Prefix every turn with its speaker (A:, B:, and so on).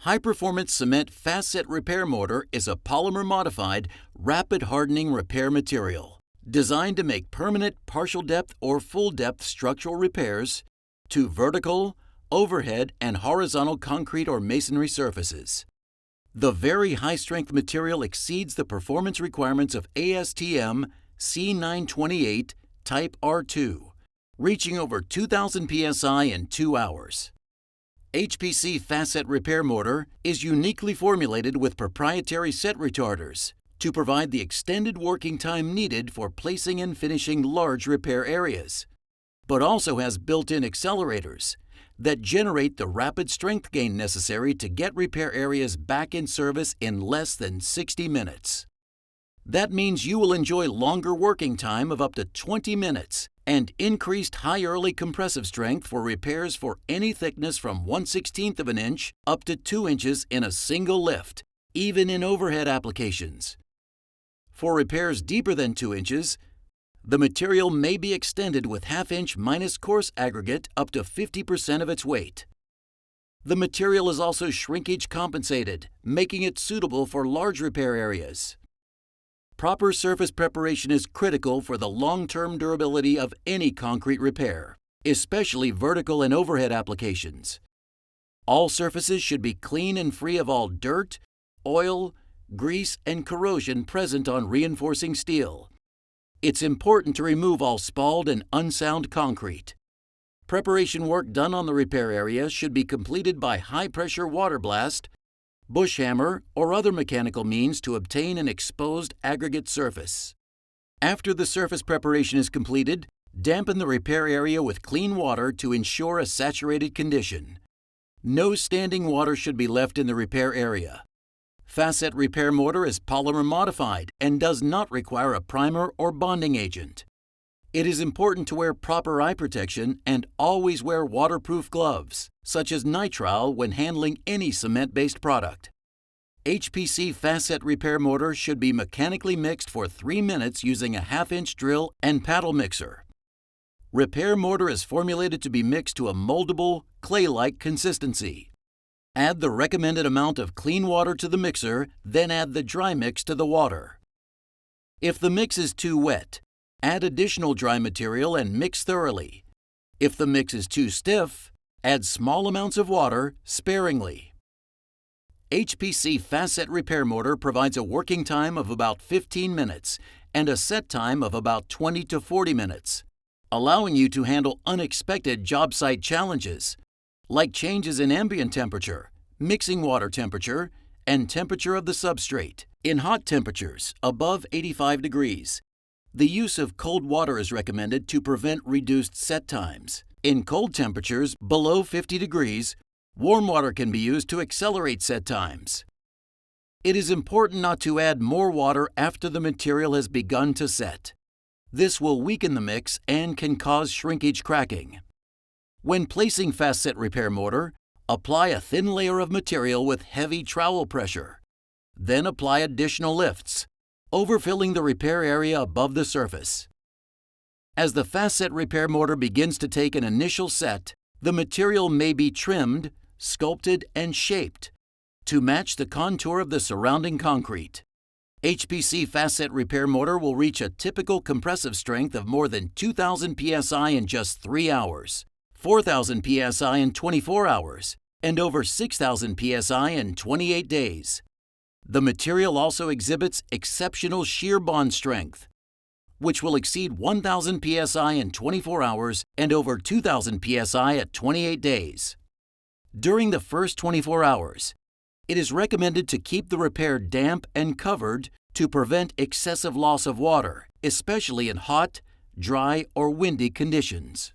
A: High-performance cement fast-set repair mortar is a polymer-modified, rapid-hardening repair material designed to make permanent partial-depth or full-depth structural repairs to vertical, overhead, and horizontal concrete or masonry surfaces. The very high-strength material exceeds the performance requirements of ASTM C928 Type R2, reaching over 2,000 psi in 2 hours. HPC fast-set repair mortar is uniquely formulated with proprietary set retarders to provide the extended working time needed for placing and finishing large repair areas, but also has built-in accelerators that generate the rapid strength gain necessary to get repair areas back in service in less than 60 minutes. That means you will enjoy longer working time of up to 20 minutes and increased high early compressive strength for repairs for any thickness from 1/16 of an inch up to 2 inches in a single lift, even in overhead applications. For repairs deeper than 2 inches, the material may be extended with half-inch minus coarse aggregate up to 50% of its weight. The material is also shrinkage compensated, making it suitable for large repair areas. Proper surface preparation is critical for the long-term durability of any concrete repair, especially vertical and overhead applications. All surfaces should be clean and free of all dirt, oil, grease, and corrosion present on reinforcing steel. It's important to remove all spalled and unsound concrete. Preparation work done on the repair area should be completed by high-pressure water blast, bush hammer, or other mechanical means to obtain an exposed aggregate surface. After the surface preparation is completed, dampen the repair area with clean water to ensure a saturated condition. No standing water should be left in the repair area. Fast-set repair mortar is polymer modified and does not require a primer or bonding agent. It is important to wear proper eye protection and always wear waterproof gloves, such as nitrile, when handling any cement-based product. HPC fast-set repair mortar should be mechanically mixed for 3 minutes using a half-inch drill and paddle mixer. Repair mortar is formulated to be mixed to a moldable, clay-like consistency. Add the recommended amount of clean water to the mixer, then add the dry mix to the water. If the mix is too wet, add additional dry material and mix thoroughly. If the mix is too stiff, add small amounts of water sparingly. HPC fast-set repair mortar provides a working time of about 15 minutes and a set time of about 20 to 40 minutes, allowing you to handle unexpected job site challenges, like changes in ambient temperature, mixing water temperature, and temperature of the substrate. In hot temperatures, above 85 degrees, the use of cold water is recommended to prevent reduced set times. In cold temperatures, below 50 degrees, warm water can be used to accelerate set times. It is important not to add more water after the material has begun to set. This will weaken the mix and can cause shrinkage cracking. When placing fast-set repair mortar, apply a thin layer of material with heavy trowel pressure. Then apply additional lifts, overfilling the repair area above the surface. As the fast-set repair mortar begins to take an initial set, the material may be trimmed, sculpted, and shaped to match the contour of the surrounding concrete. HPC fast-set repair mortar will reach a typical compressive strength of more than 2,000 psi in just 3 hours, 4,000 psi in 24 hours, and over 6,000 psi in 28 days. The material also exhibits exceptional shear bond strength, which will exceed 1,000 psi in 24 hours and over 2,000 psi at 28 days. During the first 24 hours, it is recommended to keep the repair damp and covered to prevent excessive loss of water, especially in hot, dry, or windy conditions.